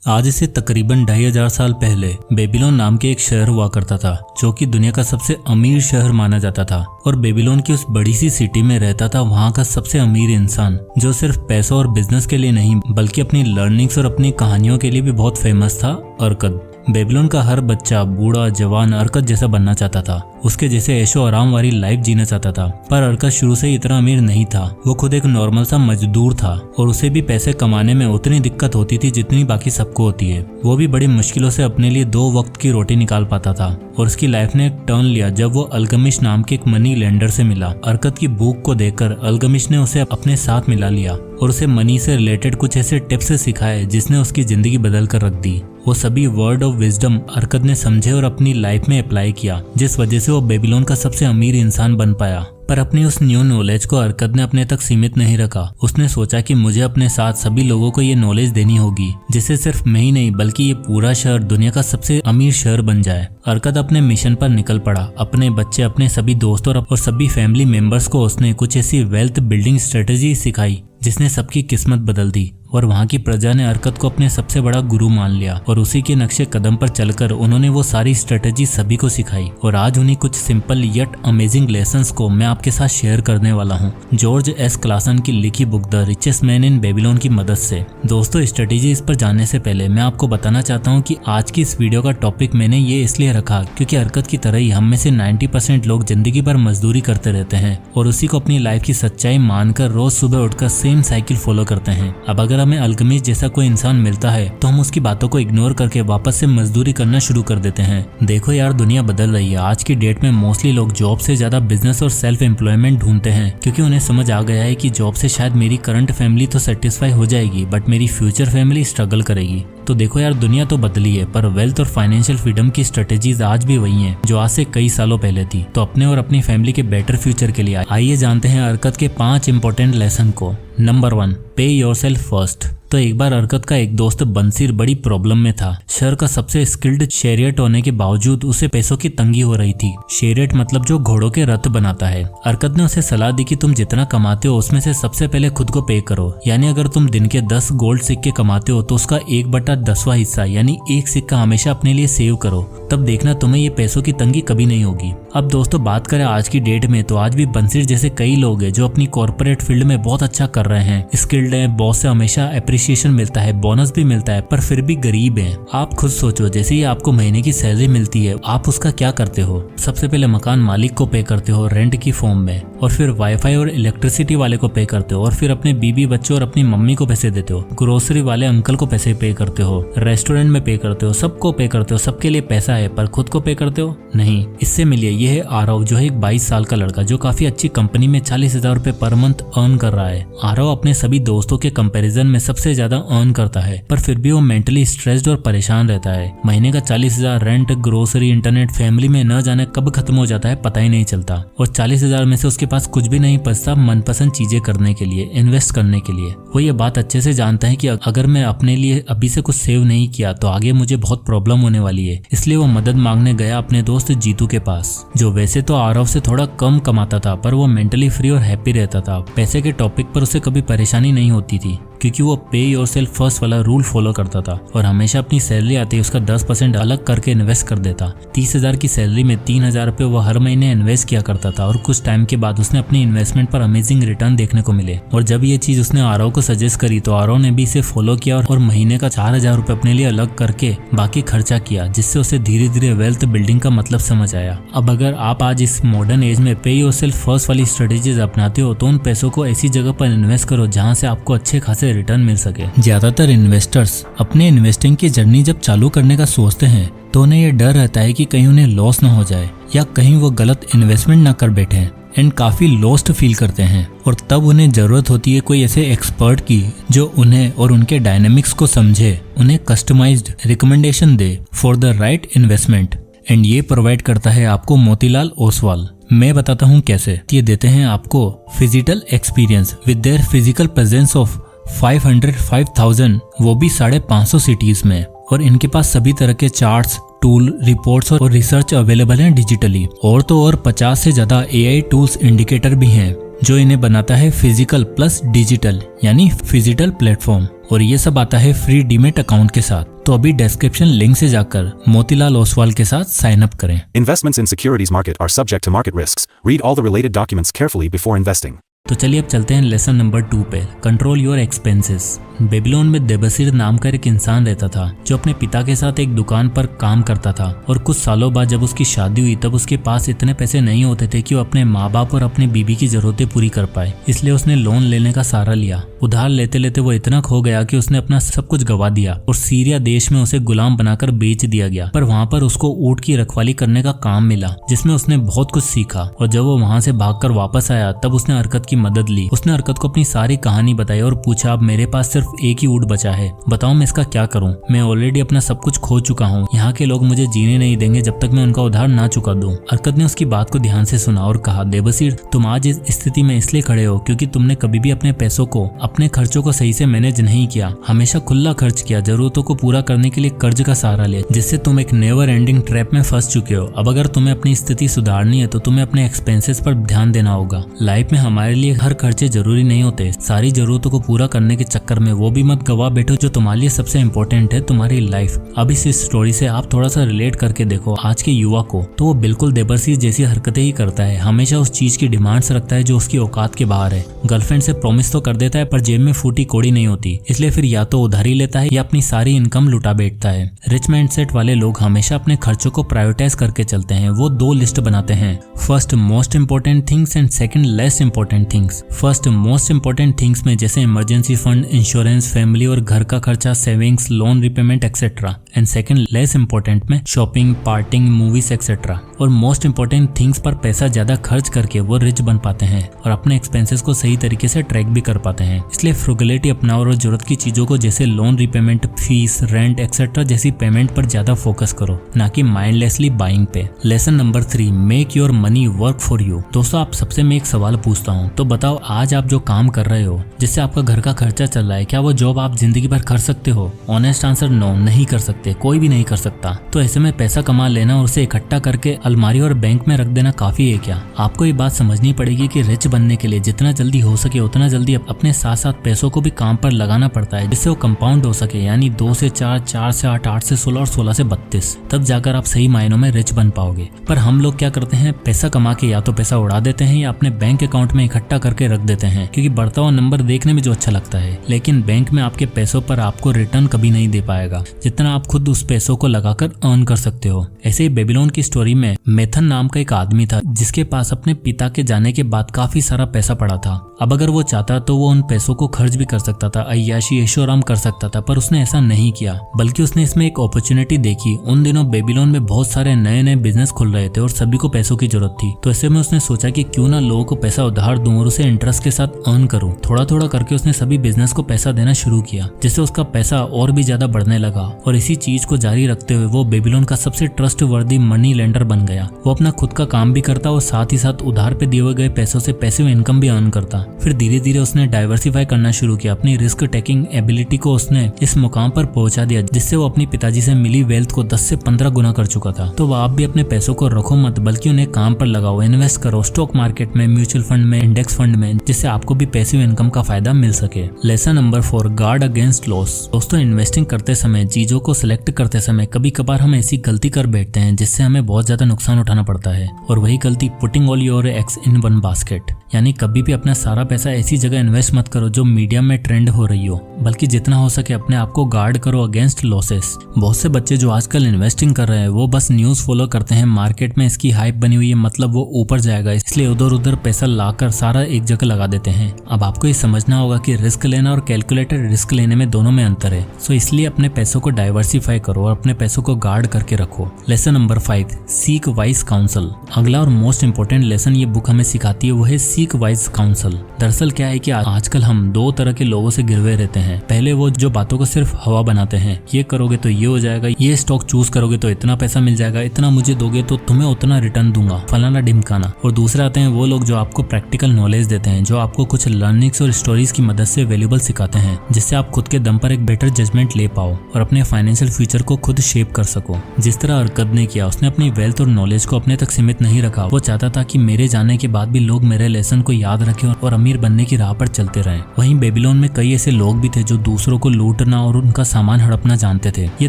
आज से तकरीबन 2500 साल पहले बेबीलोन नाम के एक शहर हुआ करता था जो कि दुनिया का सबसे अमीर शहर माना जाता था। और बेबीलोन की उस बड़ी सी सिटी में रहता था वहाँ का सबसे अमीर इंसान जो सिर्फ पैसों और बिजनेस के लिए नहीं बल्कि अपनी लर्निंग्स और अपनी कहानियों के लिए भी बहुत फेमस था, अर्कद। बेबीलोन का हर बच्चा बूढ़ा जवान अर्कद जैसा बनना चाहता था, उसके जैसे ऐशो आराम वाली लाइफ जीना चाहता था। पर अर्कद शुरू से इतना अमीर नहीं था, वो खुद एक नॉर्मल सा मजदूर था और उसे भी पैसे कमाने में उतनी दिक्कत होती थी जितनी बाकी सबको होती है। वो भी बड़ी मुश्किलों से अपने लिए 2 वक्त की रोटी निकाल पाता था। और उसकी लाइफ ने एक टर्न लिया जब वो अल्गमिश नाम के एक मनी लेंडर से मिला। अर्कद की भूख को देखकर अल्गमिश ने उसे अपने साथ मिला लिया और उसे मनी से रिलेटेड कुछ ऐसे टिप्स सिखाए जिसने उसकी जिंदगी बदल कर रख दी। वो सभी वर्ड ऑफ विजडम अर्कद ने समझे और अपनी लाइफ में अप्लाई किया, जिस वजह से वो बेबीलोन का सबसे अमीर इंसान बन पाया। पर अपनी उस न्यू नॉलेज को अर्कद ने अपने तक सीमित नहीं रखा। उसने सोचा कि मुझे अपने साथ सभी लोगों को ये नॉलेज देनी होगी जिससे सिर्फ मैं ही नहीं बल्कि ये पूरा शहर दुनिया का सबसे अमीर शहर बन जाए। अर्कद अपने मिशन पर निकल पड़ा। अपने बच्चे, अपने सभी दोस्तों और सभी फैमिली मेंबर्स को उसने कुछ ऐसी वेल्थ बिल्डिंग स्ट्रेटेजी सिखाई जिसने सबकी किस्मत बदल दी। और वहाँ की प्रजा ने अर्कद को अपने सबसे बड़ा गुरु मान लिया और उसी के नक्शे कदम पर चलकर उन्होंने वो सारी स्ट्रेटेजी सभी को सिखाई। और आज उन्हीं कुछ सिंपल यट अमेजिंग लेसन्स को मैं आपके साथ शेयर करने वाला हूँ जॉर्ज एस क्लासन की लिखी book the richest man in Babylon की मदद से। दोस्तों, स्ट्रेटेजी इस पर जानने से पहले मैं आपको बताना चाहता हूँ कि आज की इस वीडियो का टॉपिक मैंने ये इसलिए रखा क्योंकि अर्कद की तरह ही हम में से 90% लोग जिंदगी भर मजदूरी करते रहते हैं और उसी को अपनी लाइफ की सच्चाई मानकर रोज सुबह उठकर सेम साइकिल फॉलो करते हैं। अब अगर हमें अल्गमिश जैसा कोई इंसान मिलता है तो हम उसकी बातों को इग्नोर करके वापस से मजदूरी करना शुरू कर देते हैं। देखो यार, दुनिया बदल रही है। आज की डेट में मोस्टली लोग जॉब से ज्यादा बिजनेस और सेल्फ एम्प्लॉयमेंट ढूंढते हैं क्योंकि उन्हें समझ आ गया है कि जॉब से शायद मेरी करंट फैमिली तो सेटिस्फाई हो जाएगी बट मेरी फ्यूचर फैमिली स्ट्रगल करेगी। तो देखो यार, दुनिया तो बदली है पर वेल्थ और फाइनेंशियल फ्रीडम की स्ट्रेटेजीज आज भी वही हैं जो आज से कई सालों पहले थी। तो अपने और अपनी फैमिली के बेटर फ्यूचर के लिए आइए जानते हैं अर्कद के 5 इंपॉर्टेंट लेसन को। नंबर 1, पे योरसेल्फ फर्स्ट। तो एक बार अर्कद का एक दोस्त बंसीर बड़ी प्रॉब्लम में था। शहर का सबसे स्किल्ड शेरियट होने के बावजूद उसे पैसों की तंगी हो रही थी। शेरियट मतलब जो घोड़ों के रथ बनाता है। अर्कद ने उसे सलाह दी कि तुम जितना कमाते हो उसमें से सबसे पहले खुद को पे करो। यानी अगर तुम दिन के 10 गोल्ड सिक्के कमाते हो तो उसका 1/10वां हिस्सा यानी एक सिक्का हमेशा अपने लिए सेव करो। तब देखना तुम्हें ये पैसों की तंगी कभी नहीं होगी। अब दोस्तों, बात करें आज की डेट में तो आज भी बंसीर जैसे कई लोग हैं जो अपनी कॉर्पोरेट फील्ड में बहुत अच्छा कर रहे हैं, स्किल्ड है, बॉस से हमेशा एप्रिसिएशन मिलता है, बोनस भी मिलता है, पर फिर भी गरीब हैं। आप खुद सोचो, जैसे ही आपको महीने की सैलरी मिलती है आप उसका क्या करते हो? सबसे पहले मकान मालिक को पे करते हो रेंट की फॉर्म में, और फिर वाईफाई और इलेक्ट्रिसिटी वाले को पे करते हो, और फिर अपने बीबी बच्चों और अपनी मम्मी को पैसे देते हो, ग्रोसरी वाले अंकल को पैसे पे करते हो, रेस्टोरेंट में पे करते हो, सबको पे करते हो। सबके लिए पैसा है पर खुद को पे करते हो नहीं। इससे मिलिए, ये है आरव जो है एक 22 साल का लड़का जो काफी अच्छी कंपनी में 40,000 रुपए पर मंथ अर्न कर रहा है। आरव अपने सभी दोस्तों के कंपैरिजन में सबसे ज्यादा अर्न करता है पर फिर भी वो मेंटली स्ट्रेस्ड और परेशान रहता है। महीने का 40,000 रेंट, ग्रोसरी, इंटरनेट, फैमिली में न जाने कब खत्म हो जाता है पता ही नहीं चलता। और 40,000 में से उसके पास कुछ भी नहीं बचता मनपसंद चीजें करने के लिए, इन्वेस्ट करने के लिए। वो ये बात अच्छे से जानता है कि अगर मैं अपने लिए अभी से कुछ सेव नहीं किया तो आगे मुझे बहुत प्रॉब्लम होने वाली है। इसलिए वो मदद मांगने गया अपने दोस्त जीतू के पास, जो वैसे तो आरव से थोड़ा कम कमाता था पर वो मेंटली फ्री और हैप्पी रहता था। पैसे के टॉपिक पर उसे कभी परेशानी नहीं होती थी क्योंकि वो पे योरसेल्फ फर्स्ट वाला रूल फॉलो करता था और हमेशा अपनी सैलरी आती है उसका 10% अलग करके इन्वेस्ट कर देता। 30,000 की सैलरी में 3,000 रुपए वो हर महीने इन्वेस्ट किया करता था और कुछ टाइम के बाद उसने अपनी इन्वेस्टमेंट पर अमेजिंग रिटर्न देखने को मिले। और जब ये चीज उसने आरव को सजेस्ट करी तो आरव ने भी इसे फॉलो किया और महीने का 4,000 रुपए अपने लिए अलग करके बाकी खर्चा किया, जिससे उसे धीरे धीरे वेल्थ बिल्डिंग का मतलब समझ आया। अब अगर आप आज इस मॉडर्न एज में पे योरसेल्फ फर्स्ट वाली स्ट्रेटेजीज अपनाते हो तो उन पैसों को ऐसी जगह पर इन्वेस्ट करो जहाँ से आपको अच्छे खासे रिटर्न मिल सके। ज्यादातर इन्वेस्टर्स अपने इन्वेस्टिंग की जर्नी जब चालू करने का सोचते हैं तो उन्हें यह डर रहता है कि कहीं उन्हें लॉस न हो जाए या कहीं वो गलत इन्वेस्टमेंट न कर बैठे एंड काफी लॉस्ट फील करते हैं। और तब उन्हें जरूरत होती है कोई ऐसे एक्सपर्ट की जो उन्हें और उनके डायनेमिक्स को समझे, उन्हें कस्टमाइज्ड रिकमेंडेशन दे for the right investment. And ये प्रोवाइड करता है आपको मोतीलाल ओसवाल। मैं बताता हूँ कैसे। ये देते हैं आपको physical experience with their physical presence of 505,000, वो भी 550 सिटीज में। और इनके पास सभी तरह के चार्ट्स, टूल, रिपोर्ट्स और रिसर्च अवेलेबल हैं डिजिटली। और तो और 50 से ज्यादा AI टूल्स इंडिकेटर भी हैं जो इन्हें बनाता है फिजिकल प्लस डिजिटल यानी फिजिटल प्लेटफॉर्म, और ये सब आता है फ्री डीमेट अकाउंट के साथ। तो अभी डिस्क्रिप्शन लिंक से जाकर मोतीलाल ओसवाल के साथ साइन अप करें। Investments in securities market are subject to market risks. Read all the related documents carefully before investing. तो चलिए अब चलते हैं लेसन नंबर 2 पे, कंट्रोल योर एक्सपेंसेस। बेबीलोन में देबसीर नाम का एक इंसान रहता था जो अपने पिता के साथ एक दुकान पर काम करता था, और कुछ सालों बाद जब उसकी शादी हुई तब उसके पास इतने पैसे नहीं होते थे कि वो अपने माँ बाप और अपनी बीबी की जरूरतें पूरी कर पाए। इसलिए उसने लोन लेने का सहारा लिया। उधार लेते लेते वो इतना खो गया कि उसने अपना सब कुछ गवा दिया और सीरिया देश में उसे गुलाम बनाकर बेच दिया गया। पर वहाँ पर उसको ऊंट की रखवाली करने का काम मिला जिसमें उसने बहुत कुछ सीखा, और जब वो वहाँ से भागकर वापस आया तब उसने हरकत की मदद ली। उसने हरकत को अपनी सारी कहानी बताई और पूछा, अब मेरे पास सिर्फ एक ही ऊंट बचा है, बताओ मैं इसका क्या करूं? मैं ऑलरेडी अपना सब कुछ खो चुका हूं। यहाँ के लोग मुझे जीने नहीं देंगे जब तक मैं उनका उधार ना चुका दूं। हरकत ने उसकी बात को ध्यान से सुना और कहा, देबसीर, तुम आज इस स्थिति में इसलिए खड़े हो क्योंकि तुमने कभी भी अपने पैसों को, अपने खर्चों को सही से मैनेज नहीं किया। हमेशा खुला खर्च किया, जरूरतों को पूरा करने के लिए कर्ज का सहारा लिया, जिससे तुम एक नेवर एंडिंग ट्रैप में फंस चुके हो। अब अगर तुम्हें अपनी स्थिति सुधारनी है तो तुम्हें अपने एक्सपेंसेस पर ध्यान देना होगा। लाइफ में हमारे लिए हर खर्चे जरूरी नहीं होते। सारी जरूरतों को पूरा करने के चक्कर में वो भी मत गवा बैठो जो तुम्हारे लिए सबसे इम्पोर्टेंट है, तुम्हारी लाइफ। अब इस स्टोरी से आप थोड़ा सा रिलेट करके देखो आज के युवा को, तो वो बिल्कुल देबसीर जैसी हरकतें ही करता है। हमेशा उस चीज की डिमांड्स रखता है जो उसकी औकात के बाहर है। गर्लफ्रेंड से प्रॉमिस तो कर देता है पर जेब में फूटी कौड़ी नहीं होती, इसलिए फिर या तो उधारी लेता है या अपनी सारी इनकम लुटा बैठता है। रिच माइंडसेट वाले लोग हमेशा अपने खर्चों को प्रायोरिटाइज करके चलते हैं। वो 2 लिस्ट बनाते हैं, first most important things and second less important things. First most important things में जैसे इमरजेंसी फंड, इंश्योरेंस, फैमिली और घर का खर्चा, savings, loan repayment etcetera. And second less important में शॉपिंग, पार्टिंग, मूवीज एक्सेट्रा। और मोस्ट इंपोर्टेंट थिंग्स पर पैसा ज्यादा खर्च करके वो रिच बन पाते हैं और अपने एक्सपेंसेस को सही तरीके से ट्रैक भी कर पाते हैं। इसलिए फ्रुगलिटी अपनाओ और जरूरत की चीजों को जैसे loan repayment, fees, rent etcetera जैसी पेमेंट पर ज्यादा फोकस करो, ना कि माइंडलेसली बाइंग पे। Lesson number 3, make your money work for you. दोस्तों, आप सबसे मैं एक सवाल पूछता हूँ, तो बताओ आज आप जो काम कर रहे हो जिससे आपका घर का खर्चा चल रहा है, क्या वो जॉब आप जिंदगी भर कर सकते हो? ऑनेस्ट आंसर नो, नहीं कर सकते, कोई भी नहीं कर सकता। तो ऐसे में पैसा कमा लेना और उसे इकट्ठा करके अलमारी और बैंक में रख देना काफी है क्या? आपको ये बात समझनी पड़ेगी कि रिच बनने के लिए जितना जल्दी हो सके उतना जल्दी अपने साथ साथ पैसों को भी काम पर लगाना पड़ता है, जिससे वो कंपाउंड हो सके, यानी 2 से 4, 4 से 8, 8 से 16 और 16 से 32। तब जाकर आप सही मायनों में रिच बन पाओगे। पर हम लोग क्या करते हैं, पैसा कमा के या तो पैसा उड़ा देते हैं या अपने बैंक अकाउंट में इकट्ठा करके रख देते हैं, क्योंकि बढ़ता हुआ नंबर देखने में जो अच्छा लगता है। लेकिन बैंक में आपके पैसों पर आपको रिटर्न कभी नहीं दे पाएगा जितना आप खुद उस पैसों को लगाकर अर्न कर सकते हो। ऐसे ही बेबीलोन की स्टोरी में मेथन नाम का एक आदमी था जिसके पास अपने पिता के जाने के बाद काफी सारा पैसा पड़ा था। अब अगर वो चाहता तो वो उन पैसों को खर्च भी कर सकता था, अय्याशी ऐशो आराम कर सकता था, पर उसने ऐसा नहीं किया, बल्कि उसने इसमें एक अपॉर्चुनिटी देखी। उन दिनों बेबीलोन में बहुत सारे नए नए बिजनेस खुल रहे थे और सभी को पैसों की जरूरत थी। तो ऐसे में उसने सोचा कि क्यों ना लोगों को पैसा उधार दूं और उसे इंटरेस्ट के साथ अर्न करूं। थोड़ा थोड़ा करके उसने सभी बिजनेस को पैसा देना शुरू किया, जिससे उसका पैसा और भी ज्यादा बढ़ने लगा। और इसी चीज को जारी रखते हुए वो बेबीलोन का सबसे ट्रस्टवर्दी मनी लेंडर बन गया। वो अपना खुद का काम भी करता और साथ ही साथ उधार पे दिए गए पैसों से पैसिव इनकम भी अर्न करता। फिर धीरे धीरे उसने डाइवर्सिफाई करना शुरू किया। अपनी रिस्क टेकिंग एबिलिटी को उसने इस मुकाम पर पहुंचा दिया जिससे वो अपनी पिताजी से मिली वेल्थ को 10 से 15 गुना कर चुका था। तो आप भी अपने पैसों को रखो मत, बल्कि उन्हें काम पर लगाओ, इन्वेस्ट करो स्टॉक मार्केट में, म्यूचुअल फंड में, इंडेक्स फंड में, जिससे आपको भी पैसिव इनकम का फायदा मिल सके। Lesson number 4, guard against loss. दोस्तों, इन्वेस्टिंग करते समय, चीजों को सिलेक्ट करते समय कभी कभार हम ऐसी गलती कर बैठते हैं जिससे हमें बहुत ज्यादा नुकसान उठाना पड़ता है, और वही गलती putting all your eggs in one basket, यानी कभी भी अपना सारा पैसा ऐसी जगह इन्वेस्ट मत करो जो मीडिया में ट्रेंड हो रही हो, बल्कि जितना हो सके अपने आप को गार्ड करो अगेंस्ट लॉसेस। बहुत से बच्चे जो आजकल इन्वेस्टिंग कर रहे हैं वो बस न्यूज फॉलो करते हैं, मार्केट में इसकी हाइप बनी हुई है मतलब वो ऊपर जाएगा, इसलिए उधर उधर पैसा लाकर सारा एक जगह लगा देते हैं। अब आपको ये समझना होगा कि रिस्क लेना और कैलकुलेटेड रिस्क लेने में दोनों में अंतर है। सो इसलिए अपने पैसों को डाइवर्सिफाई करो और अपने पैसों को गार्ड करके रखो। Lesson number 5, seek wise counsel. अगला और मोस्ट इंपोर्टेंट लेसन ये बुक हमें सिखाती है वो है सीक वाइज काउंसल। दरअसल क्या है कि आजकल हम 2 तरह के लोगों से गिरवे रहते हैं। पहले वो जो बातों को सिर्फ हवा बनाते हैं, ये करोगे तो ये हो जाएगा, ये स्टॉक चूज करोगे तो इतना पैसा मिल जाएगा, इतना मुझे दोगे तो तुम्हें उतना रिटर्न दूंगा, फलाना ढिमकाना। और दूसरे आते हैं वो लोग जो आपको प्रैक्टिकल नॉलेज देते हैं, जो आपको कुछ लर्निंग्स और स्टोरीज की मदद से वैल्यूएबल सिखाते हैं, जिससे आप खुद के दम पर एक बेटर जजमेंट ले पाओ और अपने फाइनेंशियल फ्यूचर को खुद शेप कर सको। जिस तरह अरकद ने किया, उसने अपनी वेल्थ और नॉलेज को अपने तक सीमित नहीं रखा। वो चाहता था कि मेरे जाने के बाद भी लोग मेरे लेसन लेसन को याद रखें और अमीर बनने की राह पर चलते रहें। वहीं बेबीलोन में कई ऐसे लोग भी थे जो दूसरों को लूटना और उनका सामान हड़पना जानते थे। ये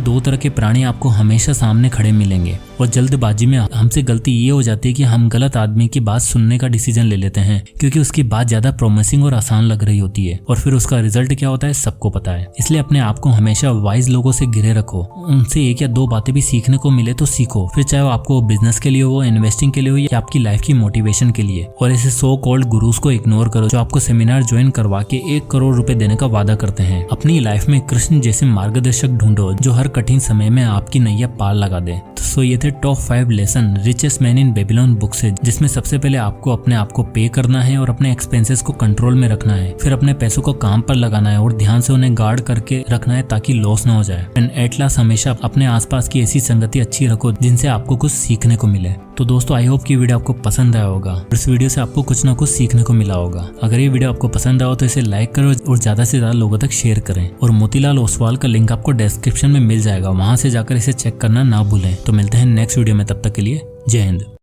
दो तरह के प्राणी आपको हमेशा सामने खड़े मिलेंगे और जल्दबाजी में हमसे गलती ये हो जाती है कि हम गलत आदमी की बात सुनने का डिसीजन ले लेते हैं क्योंकि उसकी बात ज्यादा प्रॉमिसिंग और आसान लग रही होती है और फिर उसका रिजल्ट क्या होता है सबको पता है। इसलिए अपने आप को हमेशा वाइज लोगों से घिरे रखो, उनसे एक या दो बातें भी सीखने को मिले तो सीखो, फिर चाहे वो आपको बिजनेस के लिए हो, इन्वेस्टिंग के लिए हो या आपकी लाइफ की मोटिवेशन के लिए। और ऐसे सो कॉल्ड गुरुज को इग्नोर करो जो आपको सेमिनार ज्वाइन करवा के 1 करोड़ रुपए देने का वादा करते हैं। अपनी लाइफ में कृष्ण जैसे मार्गदर्शक ढूंढो जो हर कठिन समय में आपकी नैया पार लगा दे। तो ये थे top 5 lesson richest man in Babylon book से, जिसमें सबसे पहले आपको अपने आप को पे करना है और अपने एक्सपेंसेस को कंट्रोल में रखना है, फिर अपने पैसों को काम पर लगाना है और ध्यान से उन्हें गार्ड करके रखना है ताकि लॉस ना हो जाए। एंड एट लास्ट हमेशा अपने आसपास की ऐसी संगति अच्छी रखो जिनसे आपको कुछ सीखने को मिले। तो दोस्तों आई होप कि वीडियो आपको पसंद आया होगा, इस वीडियो से आपको कुछ ना कुछ सीखने को मिला होगा। अगर ये वीडियो आपको पसंद आया तो इसे लाइक करो और ज्यादा से ज्यादा लोगों तक शेयर करें। और मोतीलाल ओसवाल का लिंक आपको डिस्क्रिप्शन में मिल जाएगा, वहां से जाकर इसे चेक करना ना भूलें। तो मिलते हैं नेक्स्ट वीडियो में, तब तक के लिए जय हिंद।